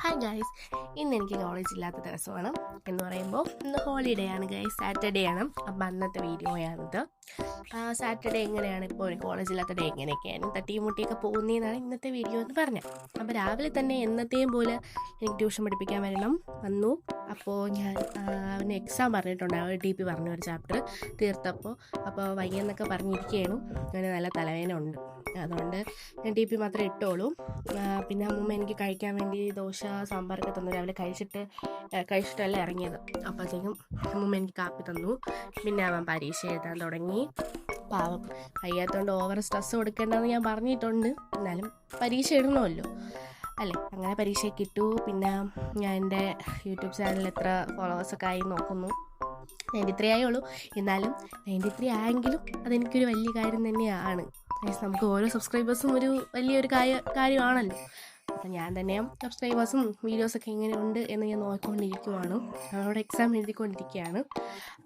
Hi guys, ഇന്ന് എനിക്ക് കോളേജില്ലാത്ത ദിവസമാണ് എന്ന് പറയുമ്പോൾ ഇന്ന് ഹോളിഡേ ആണ് ഗൈസ്, സാറ്റർഡേ ആണ്. അപ്പം അന്നത്തെ വീഡിയോയാണിത്. സാറ്റർഡേ എങ്ങനെയാണ് ഇപ്പോൾ ഒരു കോളേജില്ലാത്ത ഡേ എങ്ങനെയൊക്കെയാണ് തട്ടിയും മുട്ടിയൊക്കെ പോകുന്നതെന്നാണ് ഇന്നത്തെ വീഡിയോ എന്ന് പറഞ്ഞത്. അപ്പോൾ രാവിലെ തന്നെ എന്നത്തെയും പോലെ എനിക്ക് ട്യൂഷൻ പഠിപ്പിക്കാൻ വന്നു. അപ്പോൾ ഞാൻ അവന് എക്സാം പറഞ്ഞിട്ടുണ്ടാവും, ടി പി പറഞ്ഞ ഒരു ചാപ്റ്റർ തീർത്തപ്പോൾ. അപ്പോൾ വയ്യെന്നൊക്കെ പറഞ്ഞിരിക്കുകയാണ്. അവന് നല്ല തലവേദന ഉണ്ട്, അതുകൊണ്ട് ഞാൻ ടി പി മാത്രമേ ഇട്ടോളൂ. പിന്നെ അമ്മൂമ്മ എനിക്ക് കഴിക്കാൻ വേണ്ടി ദോശ സാമ്പാറൊക്കെ തന്നു. രാവിലെ കഴിച്ചിട്ടല്ല ഇറങ്ങിയത്. അപ്പോഴത്തേക്കും അമ്മൂമ്മ എനിക്ക് കാപ്പി തന്നു. പിന്നെ അവൻ പരീക്ഷ എഴുതാൻ തുടങ്ങി. പാവം, വയ്യാത്തതുകൊണ്ട് ഓവർ സ്ട്രെസ് കൊടുക്കേണ്ടതെന്ന് ഞാൻ പറഞ്ഞിട്ടുണ്ട്. എന്നാലും പരീക്ഷ എഴുതണമല്ലോ അല്ലേ. അങ്ങനെ പരീക്ഷയ്ക്ക് ഇട്ടു. പിന്നെ ഞാൻ എൻ്റെ യൂട്യൂബ് ചാനലിൽ എത്ര ഫോളോവേഴ്സൊക്കെ ആയി നോക്കുന്നു. 93 ആയുള്ളൂ. എന്നാലും 93 ആയെങ്കിലും അതെനിക്കൊരു വലിയ കാര്യം തന്നെയാണ്. നമുക്ക് ഓരോ സബ്സ്ക്രൈബേഴ്സും ഒരു വലിയൊരു കാര്യമാണല്ലോ. അപ്പം ഞാൻ തന്നെ സബ്സ്ക്രൈബേഴ്സും വീഡിയോസൊക്കെ എങ്ങനെയുണ്ട് എന്ന് ഞാൻ നോക്കിക്കൊണ്ടിരിക്കുവാണ്. അവരോട് എക്സാം എഴുതിക്കൊണ്ടിരിക്കുകയാണ്.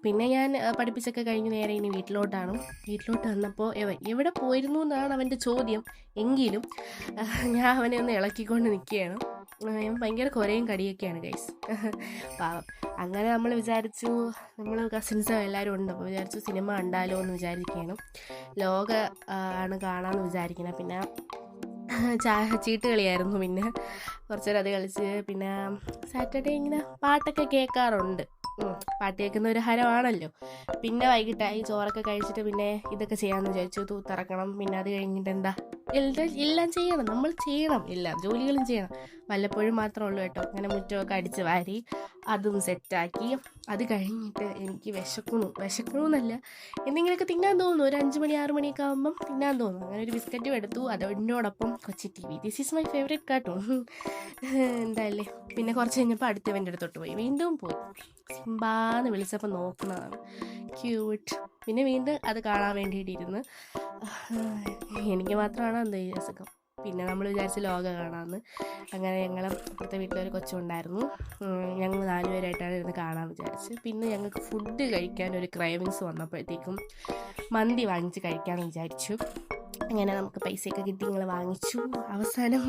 പിന്നെ ഞാൻ പഠിപ്പിച്ചൊക്കെ കഴിഞ്ഞ് നേരെ ഇനി വീട്ടിലോട്ട് വന്നപ്പോൾ എവിടെ പോയിരുന്നു എന്നാണ് അവൻ്റെ ചോദ്യം. എങ്കിലും ഞാൻ അവനെ ഒന്ന് ഇളക്കിക്കൊണ്ട് നിൽക്കുകയാണ്. ഭയങ്കര കുരയും കടിയൊക്കെയാണ് ഗൈസ്, പാവം. അങ്ങനെ നമ്മൾ വിചാരിച്ചു, നമ്മൾ കസിൻസ് എല്ലാവരും ഉണ്ട്, അപ്പോൾ വിചാരിച്ചു സിനിമ കണ്ടാലോ എന്ന് വിചാരിക്കുകയാണ്. ലോക ആണ് കാണാമെന്ന് വിചാരിക്കണം. പിന്നെ ചീട്ട് കളിയായിരുന്നു. പിന്നെ കുറച്ച് നേരം അത് കളിച്ച് പിന്നെ സാറ്റർഡേ ഇങ്ങനെ പാട്ടൊക്കെ കേൾക്കാറുണ്ട്. പാട്ട് കേൾക്കുന്ന ഒരു ഹരമാണല്ലോ. പിന്നെ വൈകിട്ടായി, ചോറൊക്കെ കഴിച്ചിട്ട് പിന്നെ ഇതൊക്കെ ചെയ്യാമെന്ന് വിചാരിച്ചു. തൂത്തിറക്കണം. പിന്നെ അത് കഴിഞ്ഞിട്ട് എല്ലാം ചെയ്യണം, നമ്മൾ ചെയ്യണം, എല്ലാ ജോലികളും ചെയ്യണം. വല്ലപ്പോഴും മാത്രമേ ഉള്ളൂ കേട്ടോ അങ്ങനെ മുറ്റമൊക്കെ അടിച്ച് വാരി അതും സെറ്റാക്കി. അത് കഴിഞ്ഞിട്ട് എനിക്ക് വിശക്കണമെന്നല്ല, എന്തെങ്കിലുമൊക്കെ തിന്നാൻ തോന്നുന്നു. ഒരു 5 മണി 6 മണിയൊക്കെ ആകുമ്പം തിന്നാൻ തോന്നും. അങ്ങനെ ഒരു ബിസ്ക്കറ്റും എടുത്തു. അതിനോടൊപ്പം Kochi TV. This is my favourite cartoon എന്തായാലേ. പിന്നെ കുറച്ച് കഴിഞ്ഞപ്പോൾ അടുത്തവൻ്റെ അടുത്തോട്ട് പോയി. വീണ്ടും പോയി. സിംബാന്ന് വിളിച്ചപ്പോൾ നോക്കുന്നതാണ്, ക്യൂട്ട്. പിന്നെ വീണ്ടും അത് കാണാൻ വേണ്ടിയിട്ടിരുന്ന്. എനിക്ക് മാത്രമാണ് എന്തോ ഈ രസം. പിന്നെ നമ്മൾ വിചാരിച്ച് ലോക കാണാമെന്ന്. അങ്ങനെ ഞങ്ങൾ അപ്പുറത്തെ വീട്ടിലൊരു കൊച്ചുണ്ടായിരുന്നു. ഞങ്ങൾ 4 പേരായിട്ടാണ് ഇരുന്ന് കാണാൻ വിചാരിച്ച്. പിന്നെ ഞങ്ങൾക്ക് ഫുഡ് കഴിക്കാൻ ഒരു ക്രേവിങ്സ് വന്നപ്പോഴത്തേക്കും മന്തി വാങ്ങിച്ച് കഴിക്കാമെന്ന് വിചാരിച്ചു. അങ്ങനെ നമുക്ക് പൈസയൊക്കെ കിട്ടി, ഞങ്ങൾ വാങ്ങിച്ചു. അവസാനം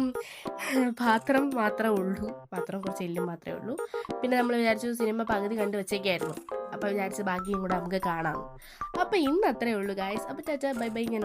പാത്രം കുറച്ച് എല്ലും മാത്രമേ ഉള്ളൂ. പിന്നെ നമ്മൾ വിചാരിച്ചു സിനിമ പകുതി കണ്ട് വെച്ചേക്കായിരുന്നു. അപ്പോൾ വിചാരിച്ച് ബാക്കിയും കൂടെ നമുക്ക് കാണാം. അപ്പോൾ ഇന്ന് അത്രയേ ഉള്ളൂ ഗായ്സ്. അപ്പോൾ ടാറ്റാ ബൈ ബൈ. ഞാൻ